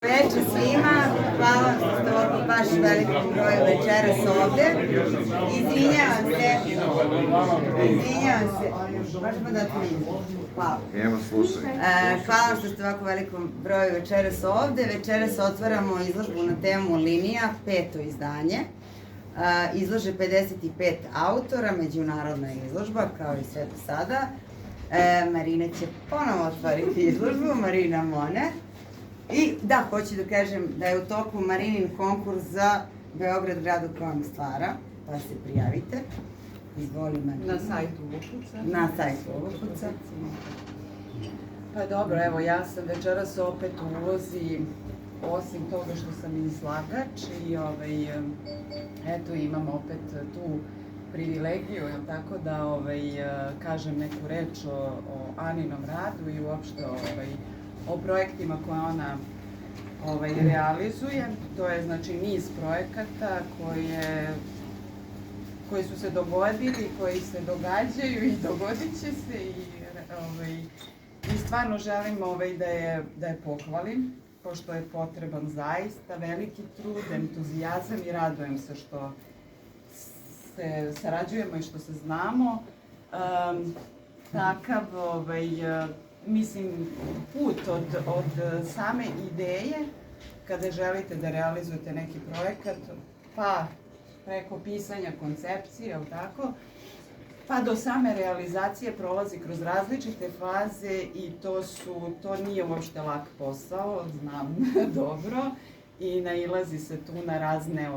Veče svima, hvala vam što ste ovako baš velikom broju večeras ovde. Izvinjavam se, možemo da hvala. Evo, slušaj. Hvala vam što ste ovako velikom broju večeras ovde. Večeras otvaramo izložbu na temu Linija, 5. izdanje. Izlože 55 autora, međunarodna izložba, kao i sve do sada. Marina će ponovo otvoriti izložbu, Marina Mone. I da, hoću da kažem da je u toku Marinin konkurs za Beograd, grad u kojem stvara, pa se prijavite. Izvoli Marina. Na sajtu Vukuca. Na sajtu Vukuca. Pa dobro, evo ja sam večeras opet u ulozi, osim toga što sam i izlagač i eto imam opet tu privilegiju, tako da kažem neku reč o Aninom radu i uopšte o projektima koje ona realizuje. To je znači niz projekata koji su se dogodili, koji se događaju i dogodit će se i stvarno želim da je pohvalim, pošto je potreban zaista veliki trud, entuzijazam i radujem se što se sarađujemo i što se znamo. Takav mislim, put od same ideje, kada želite da realizujete neki projekat, pa preko pisanja koncepcije, pa do same realizacije prolazi kroz različite faze i to nije uopšte lak posao, znam dobro, i nailazi se tu na razne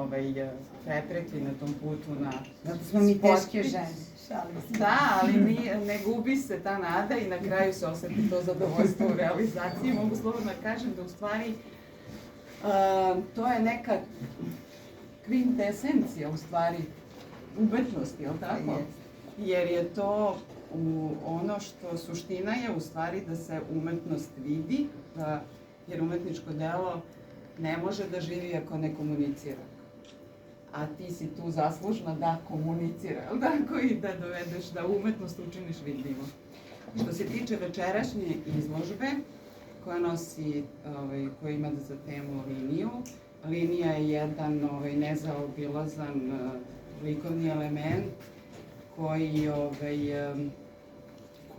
prepreke na tom putu. Zato smo mi teške žene. Da, ali ne gubi se ta nada i na kraju se oseti to zadovoljstvo u realizaciji. Mogu slobodno da kažem da u stvari to je neka kvintesencija u stvari umetnosti, je li tako? Jer je to ono što suština je u stvari da se umetnost vidi, jer umetničko delo ne može da živi ako ne komunicira. A ti si tu zaslužna da komunicira, tako, i da dovedeš, da umetnost učiniš vidljivo. Što se tiče večerašnje izložbe, koja ima za temu liniju, linija je jedan nezaobilazan likovni element koji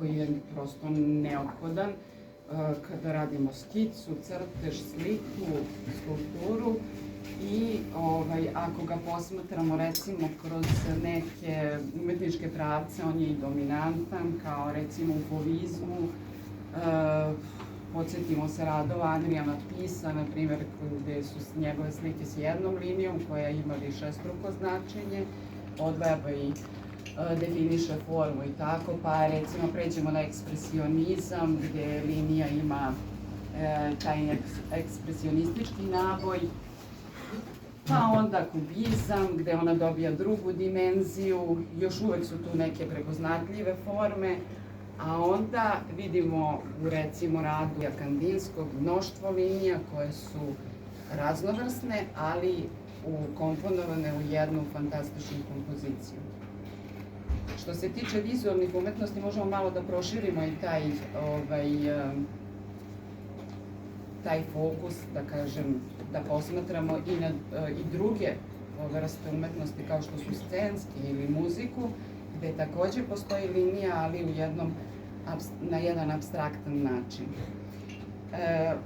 je prosto neophodan kada radimo skicu, crtež, sliku, skulpturu. I ako ga posmatramo recimo kroz neke umetničke pravce, on je i dominantan, kao recimo u fovizmu. Podsjetimo se radova Andrija Matissa, na primjer, gde su njegove slike s jednom linijom koja ima višestruko značenje, odvaja pa i definiše formu i tako, pa recimo pređemo na ekspresionizam gde linija ima taj ekspresionistički naboj, pa onda kubizam gde ona dobija drugu dimenziju, još uvek su tu neke prepoznatljive forme, a onda vidimo u recimo radu Kandinskog mnoštvo linija koje su raznovrsne, ali ukomponovane u jednu fantastičnu kompoziciju. Što se tiče vizualnih umetnosti, možemo malo da proširimo i taj fokus, da kažem, da posmatramo i druge vrste umetnosti kao što su scenski ili muziku, gde takođe postoji linija, ali na jedan apstraktan način.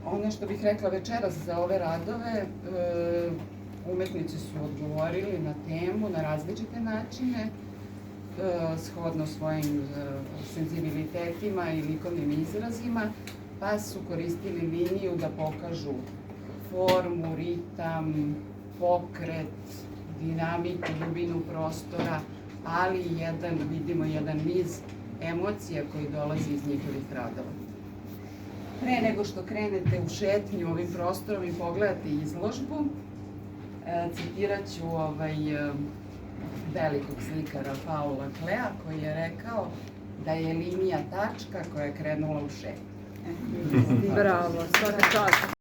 Ono što bih rekla večeras za ove radove, umetnici su odgovorili na temu na različite načine, shodno svojim senzibilitetima i likovnim izrazima, pa su koristili liniju da pokažu formu, ritam, pokret, dinamiku, dubinu prostora, ali vidimo jedan niz emocija koji dolazi iz njihovih radova. Pre nego što krenete u šetnju ovim prostorom i pogledate izložbu, citirat ću velikog slikara Paula Klea, koji je rekao da je linija tačka koja je krenula u šetnju. Bravo, svaka čast.